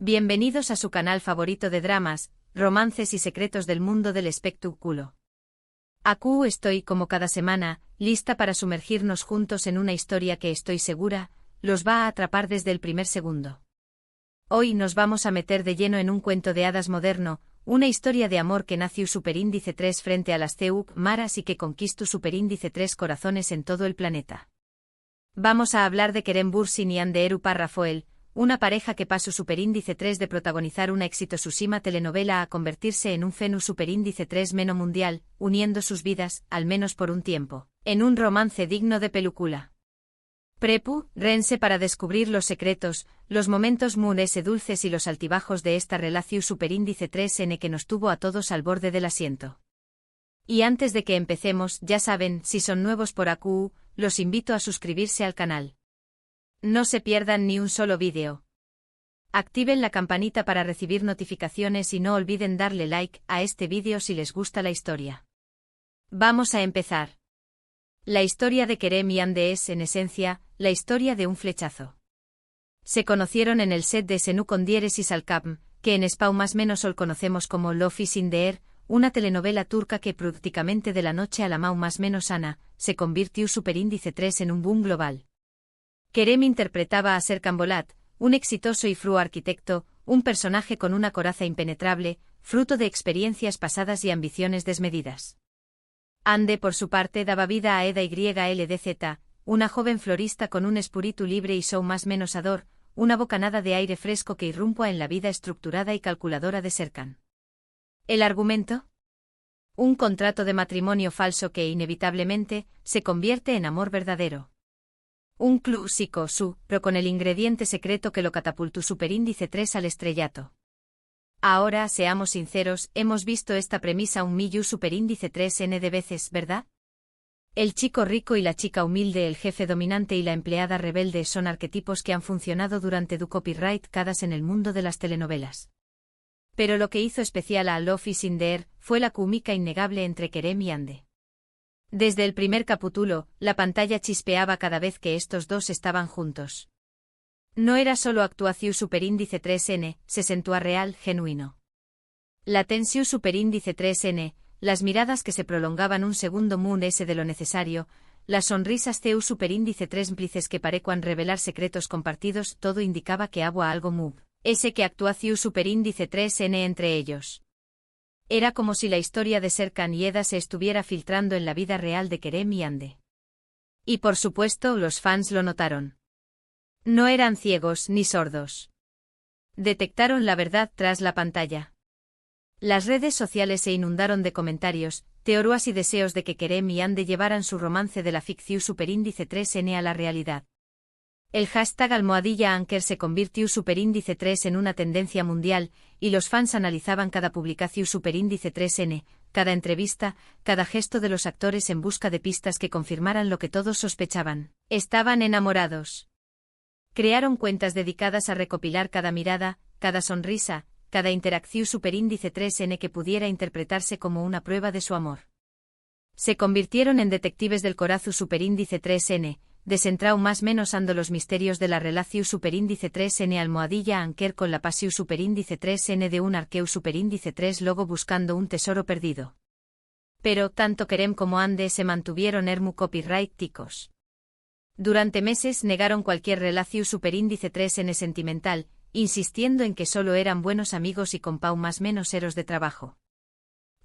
Bienvenidos a su canal favorito de dramas, romances y secretos del mundo del espectáculo. Aquí estoy como cada semana, lista para sumergirnos juntos en una historia que estoy segura, los va a atrapar desde el primer segundo. Hoy nos vamos a meter de lleno en un cuento de hadas moderno, una historia de amor que nació superíndice 3 frente a las CEUC maras y que conquistó superíndice 3 corazones en todo el planeta. Vamos a hablar de Kerem Bürsin y Hande Rafael, una pareja que pasó superíndice 3 de protagonizar una exitosísima telenovela a convertirse en un fenómeno superíndice 3 meno mundial, uniendo sus vidas, al menos por un tiempo, en un romance digno de película. Rense para descubrir los secretos, los momentos dulces y los altibajos de esta relación superíndice 3N que nos tuvo a todos al borde del asiento. Y antes de que empecemos, ya saben, si son nuevos por aquí, los invito a suscribirse al canal. No se pierdan ni un solo vídeo. Activen la campanita para recibir notificaciones y no olviden darle like a este vídeo si les gusta la historia. Vamos a empezar. La historia de Kerem y Hande es, en esencia, la historia de un flechazo. Se conocieron en el set de Senu con Dieres y Salkam, que en España más menos lo conocemos como Love is in the Air, una telenovela turca que prácticamente de la noche a la más menos Ana, se convirtió superíndice 3 en un boom global. Kerem interpretaba a Serkan Bolat, un exitoso y fru arquitecto, un personaje con una coraza impenetrable, fruto de experiencias pasadas y ambiciones desmedidas. Hande, por su parte, daba vida a Eda YLDZ, una joven florista con un espíritu libre y show más menos ador, una bocanada de aire fresco que irrumpa en la vida estructurada y calculadora de Serkan. ¿El argumento? Un contrato de matrimonio falso que inevitablemente se convierte en amor verdadero. Un clásico pero con el ingrediente secreto que lo catapultó superíndice 3 al estrellato. Ahora, seamos sinceros, hemos visto esta premisa un millón superíndice 3N de veces, ¿verdad? El chico rico y la chica humilde, el jefe dominante y la empleada rebelde son arquetipos que han funcionado durante du copyright cadas en el mundo de las telenovelas. Pero lo que hizo especial a Love is in the Air fue la química innegable entre Kerem y Hande. Desde el primer capítulo, la pantalla chispeaba cada vez que estos dos estaban juntos. No era solo actuación superíndice 3N, se sentía real, genuino. La tensión superíndice 3N, las miradas que se prolongaban un segundo S de lo necesario, las sonrisas CU superíndice 3 cómplices que parecían revelar secretos compartidos, todo indicaba que había algo ese que actuación superíndice 3N entre ellos. Era como si la historia de Serkan y Eda se estuviera filtrando en la vida real de Kerem y Hande. Y por supuesto, los fans lo notaron. No eran ciegos ni sordos. Detectaron la verdad tras la pantalla. Las redes sociales se inundaron de comentarios, teorías y deseos de que Kerem y Hande llevaran su romance de la ficción superíndice 3N a la realidad. El hashtag #Anker se convirtió superíndice 3 en una tendencia mundial, y los fans analizaban cada publicación superíndice 3N, cada entrevista, cada gesto de los actores en busca de pistas que confirmaran lo que todos sospechaban. Estaban enamorados. Crearon cuentas dedicadas a recopilar cada mirada, cada sonrisa, cada interacción superíndice 3N que pudiera interpretarse como una prueba de su amor. Se convirtieron en detectives del corazón superíndice 3N, desentrao más menos ando los misterios de la relación superíndice 3N Anker con la pasión superíndice 3N de un arqueo superíndice 3 logo buscando un tesoro perdido. Pero tanto Kerem como Hande se mantuvieron copyright ticos. Durante meses negaron cualquier relación superíndice 3N sentimental, insistiendo en que solo eran buenos amigos y compau más menos eros de trabajo.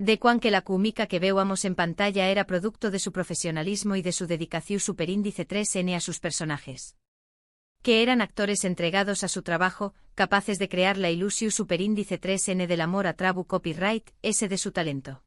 De cuan que la química que veíamos en pantalla era producto de su profesionalismo y de su dedicación superíndice 3N a sus personajes. Que eran actores entregados a su trabajo, capaces de crear la ilusión superíndice 3N del amor a trabu copyright, ese de su talento.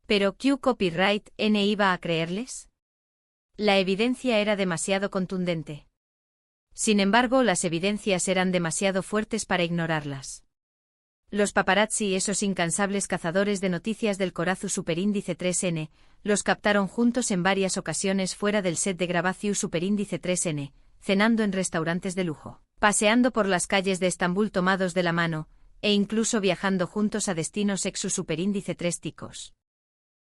Pero ¿Q copyright N iba a creerles? La evidencia era demasiado contundente. Sin embargo, las evidencias eran demasiado fuertes para ignorarlas. Los paparazzi, esos incansables cazadores de noticias del corazón superíndice 3N, los captaron juntos en varias ocasiones fuera del set de grabación superíndice 3N, cenando en restaurantes de lujo, paseando por las calles de Estambul tomados de la mano, e incluso viajando juntos a destinos exu superíndice 3 ticos.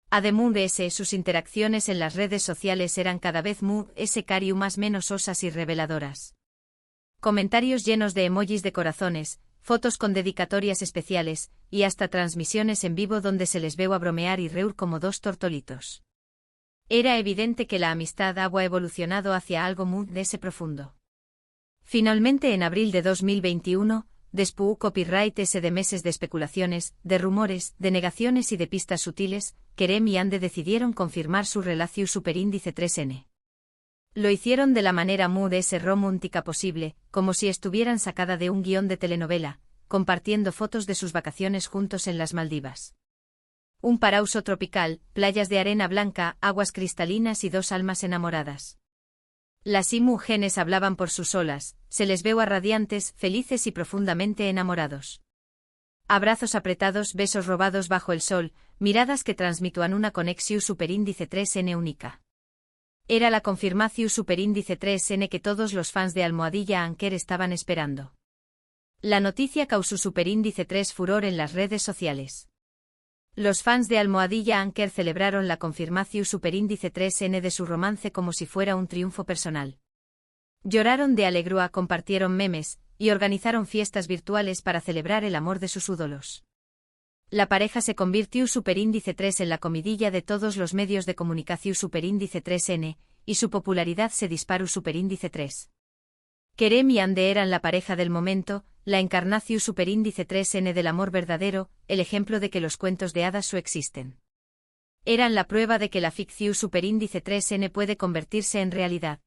Además de ese, sus interacciones en las redes sociales eran cada vez más menos osas y reveladoras. Comentarios llenos de emojis de corazones, fotos con dedicatorias especiales, y hasta transmisiones en vivo donde se les veo a bromear y reír como dos tortolitos. Era evidente que la amistad había evolucionado hacia algo muy de ese profundo. Finalmente, en abril de 2021, después copyright ese de meses de especulaciones, de rumores, de negaciones y de pistas sutiles, Kerem y Ande decidieron confirmar su relación superíndice 3N. Lo hicieron de la manera más romántica posible, como si estuvieran sacada de un guión de telenovela, compartiendo fotos de sus vacaciones juntos en las Maldivas. Un paraíso tropical, playas de arena blanca, aguas cristalinas y dos almas enamoradas. Las imágenes hablaban por sus solas, se les veo a radiantes, felices y profundamente enamorados. Abrazos apretados, besos robados bajo el sol, miradas que transmituan una conexión superíndice 3N única. Era la confirmación superíndice 3N que todos los fans de Almohadilla Anker estaban esperando. La noticia causó superíndice 3 furor en las redes sociales. Los fans de Almohadilla Anker celebraron la confirmación superíndice 3N de su romance como si fuera un triunfo personal. Lloraron de alegría, compartieron memes, y organizaron fiestas virtuales para celebrar el amor de sus ídolos. La pareja se convirtió superíndice 3 en la comidilla de todos los medios de comunicación superíndice 3N, y su popularidad se disparó superíndice 3. Kerem y Ande eran la pareja del momento, la encarnación superíndice 3N del amor verdadero, el ejemplo de que los cuentos de hadas so existen. Eran la prueba de que la ficción superíndice 3N puede convertirse en realidad.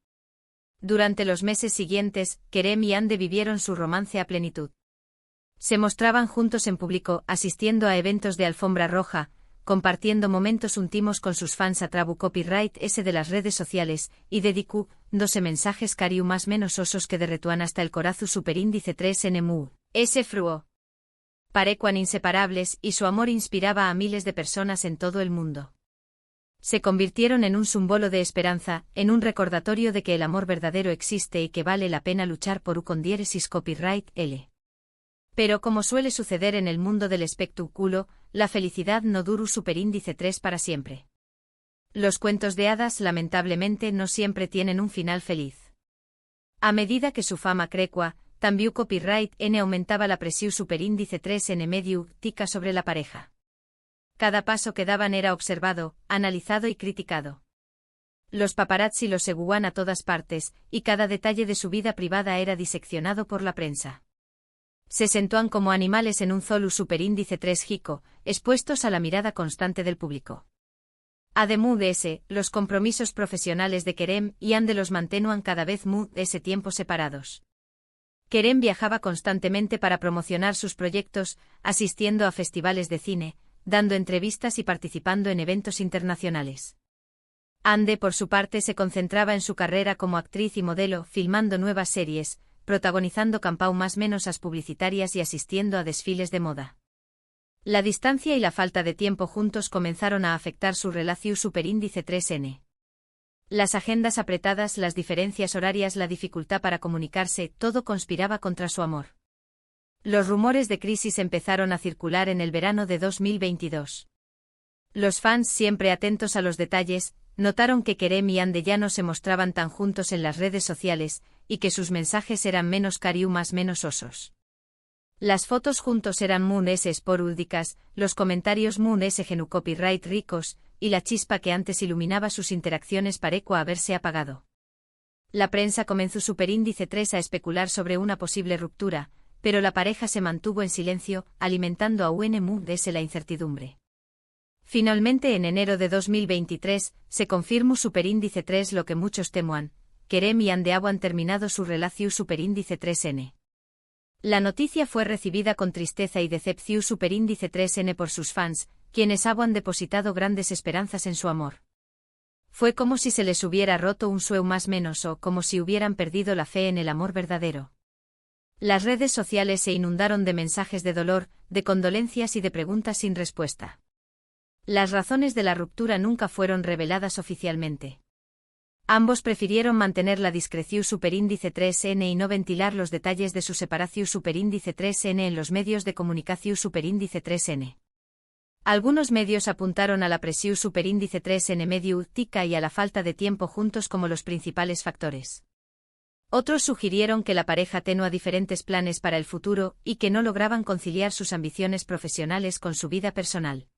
Durante los meses siguientes, Kerem y Ande vivieron su romance a plenitud. Se mostraban juntos en público, asistiendo a eventos de alfombra roja, compartiendo momentos íntimos con sus fans a través copyright ese de las redes sociales, y dedicó 12 mensajes cariu más menos osos que derretuan hasta el corazu superíndice 3N mu. Ese fruo. Parecuan inseparables y su amor inspiraba a miles de personas en todo el mundo. Se convirtieron en un símbolo de esperanza, en un recordatorio de que el amor verdadero existe y que vale la pena luchar por con diéresis copyright L. Pero como suele suceder en el mundo del espectáculo, la felicidad no duró superíndice 3 para siempre. Los cuentos de hadas lamentablemente no siempre tienen un final feliz. A medida que su fama crecua, también copyright N aumentaba la presión superíndice 3 en medio tica sobre la pareja. Cada paso que daban era observado, analizado y criticado. Los paparazzi los seguían a todas partes, y cada detalle de su vida privada era diseccionado por la prensa. Se sentían como animales en un zoo superíndice 3 jico, expuestos a la mirada constante del público. Además de ese, los compromisos profesionales de Kerem y Ande los mantenían cada vez ese tiempo separados. Kerem viajaba constantemente para promocionar sus proyectos, asistiendo a festivales de cine, dando entrevistas y participando en eventos internacionales. Ande, por su parte, se concentraba en su carrera como actriz y modelo, filmando nuevas series, protagonizando campau más menos publicitarias y asistiendo a desfiles de moda. La distancia y la falta de tiempo juntos comenzaron a afectar su relación superíndice 3N. Las agendas apretadas, las diferencias horarias, la dificultad para comunicarse, todo conspiraba contra su amor. Los rumores de crisis empezaron a circular en el verano de 2022. Los fans, siempre atentos a los detalles, notaron que Kerem y Ande ya no se mostraban tan juntos en las redes sociales, y que sus mensajes eran menos cariu más menos osos. Las fotos juntos eran esporúdicas, los comentarios genu copyright ricos, y la chispa que antes iluminaba sus interacciones pareció haberse apagado. La prensa comenzó superíndice 3 a especular sobre una posible ruptura, pero la pareja se mantuvo en silencio, alimentando a la incertidumbre. Finalmente, en enero de 2023, se confirmó superíndice 3 lo que muchos temuan, Kerem y Ande han terminado su relación superíndice 3N. La noticia fue recibida con tristeza y decepción superíndice 3N por sus fans, quienes habían depositado grandes esperanzas en su amor. Fue como si se les hubiera roto un sueño más menos o como si hubieran perdido la fe en el amor verdadero. Las redes sociales se inundaron de mensajes de dolor, de condolencias y de preguntas sin respuesta. Las razones de la ruptura nunca fueron reveladas oficialmente. Ambos prefirieron mantener la discreción superíndice 3N y no ventilar los detalles de su separación superíndice 3N en los medios de comunicación superíndice 3N. Algunos medios apuntaron a la presión superíndice 3N medio tica y a la falta de tiempo juntos como los principales factores. Otros sugirieron que la pareja tenía diferentes planes para el futuro y que no lograban conciliar sus ambiciones profesionales con su vida personal.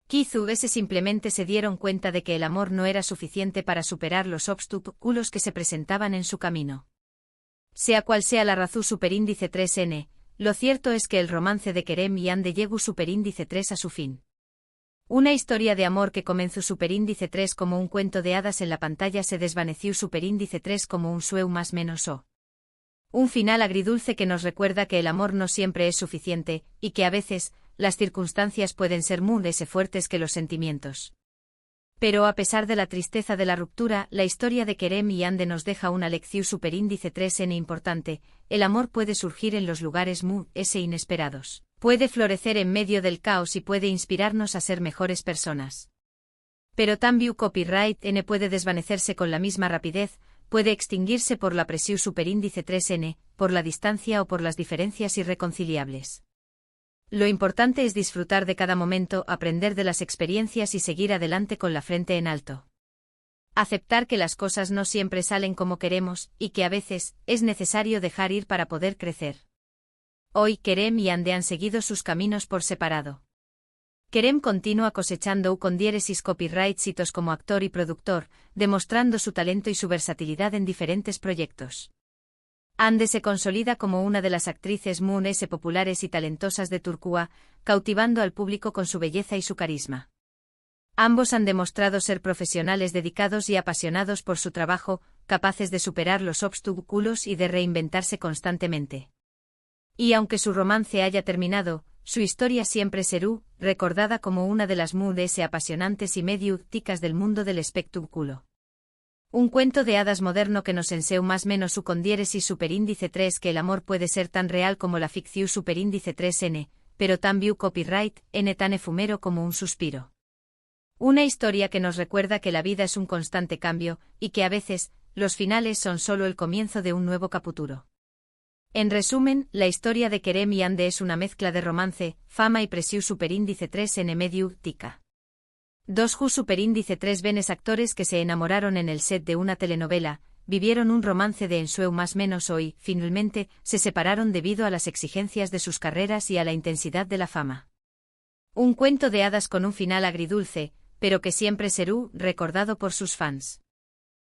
Quizás simplemente se dieron cuenta de que el amor no era suficiente para superar los obstáculos que se presentaban en su camino. Sea cual sea la razón superíndice 3n, lo cierto es que el romance de Kerem y Anne llegó superíndice 3 a su fin. Una historia de amor que comenzó superíndice 3 como un cuento de hadas en la pantalla se desvaneció superíndice 3 como un sueño más menos o. Un final agridulce que nos recuerda que el amor no siempre es suficiente, y que a veces, las circunstancias pueden ser muy fuertes que los sentimientos. Pero a pesar de la tristeza de la ruptura, la historia de Kerem y Anne nos deja una lección superíndice 3n importante: el amor puede surgir en los lugares muy inesperados, puede florecer en medio del caos y puede inspirarnos a ser mejores personas. Pero también copyright n puede desvanecerse con la misma rapidez, puede extinguirse por la presión superíndice 3n, por la distancia o por las diferencias irreconciliables. Lo importante es disfrutar de cada momento, aprender de las experiencias y seguir adelante con la frente en alto. Aceptar que las cosas no siempre salen como queremos, y que a veces, es necesario dejar ir para poder crecer. Hoy Kerem y Anne han seguido sus caminos por separado. Kerem continúa cosechando con diéresis copyright hitos como actor y productor, demostrando su talento y su versatilidad en diferentes proyectos. Anne se consolida como una de las actrices muy populares y talentosas de Turquía, cautivando al público con su belleza y su carisma. Ambos han demostrado ser profesionales dedicados y apasionados por su trabajo, capaces de superar los obstáculos y de reinventarse constantemente. Y aunque su romance haya terminado, su historia siempre será recordada como una de las muy apasionantes y mediáticas del mundo del espectáculo. Un cuento de hadas moderno que nos enseña más menos su con diéresis superíndice 3 que el amor puede ser tan real como la ficción superíndice 3n, pero también copyright n tan efímero como un suspiro. Una historia que nos recuerda que la vida es un constante cambio, y que a veces, los finales son solo el comienzo de un nuevo capítulo. En resumen, la historia de Kerem y Anne es una mezcla de romance, fama y presión superíndice 3n mediática. Dos superíndice 3 venes actores que se enamoraron en el set de una telenovela, vivieron un romance de ensueño más menos hoy, finalmente, se separaron debido a las exigencias de sus carreras y a la intensidad de la fama. Un cuento de hadas con un final agridulce, pero que siempre será recordado por sus fans.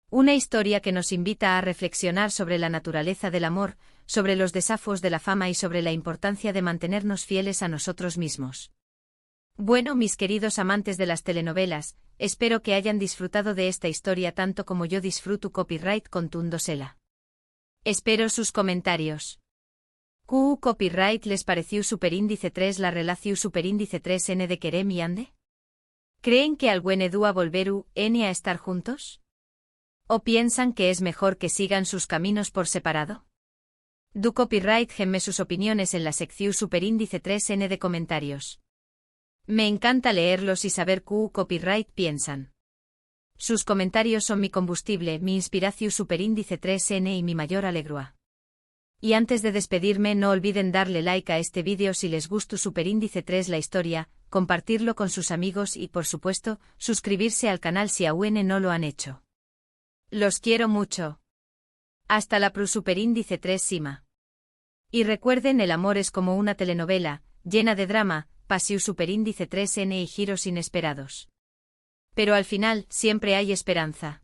Una historia que nos invita a reflexionar sobre la naturaleza del amor, sobre los desafíos de la fama y sobre la importancia de mantenernos fieles a nosotros mismos. Bueno, mis queridos amantes de las telenovelas, espero que hayan disfrutado de esta historia tanto como yo disfruto copyright contándosela. Espero sus comentarios. ¿Qué copyright les pareció superíndice 3 la relación superíndice 3n de Kerem y Anne? ¿Creen que alguien dúa volveru n a estar juntos? ¿O piensan que es mejor que sigan sus caminos por separado? Du copyright gemme sus opiniones en la sección superíndice 3n de comentarios. Me encanta leerlos y saber qué copyright piensan. Sus comentarios son mi combustible, mi inspiración superíndice 3n y mi mayor alegría. Y antes de despedirme, no olviden darle like a este vídeo si les gustó superíndice 3 la historia, compartirlo con sus amigos y, por supuesto, suscribirse al canal si aún no lo han hecho. Los quiero mucho. Hasta la superíndice 3 Sima. Y recuerden, el amor es como una telenovela, llena de drama, pasión superíndice 3n y giros inesperados. Pero al final, siempre hay esperanza.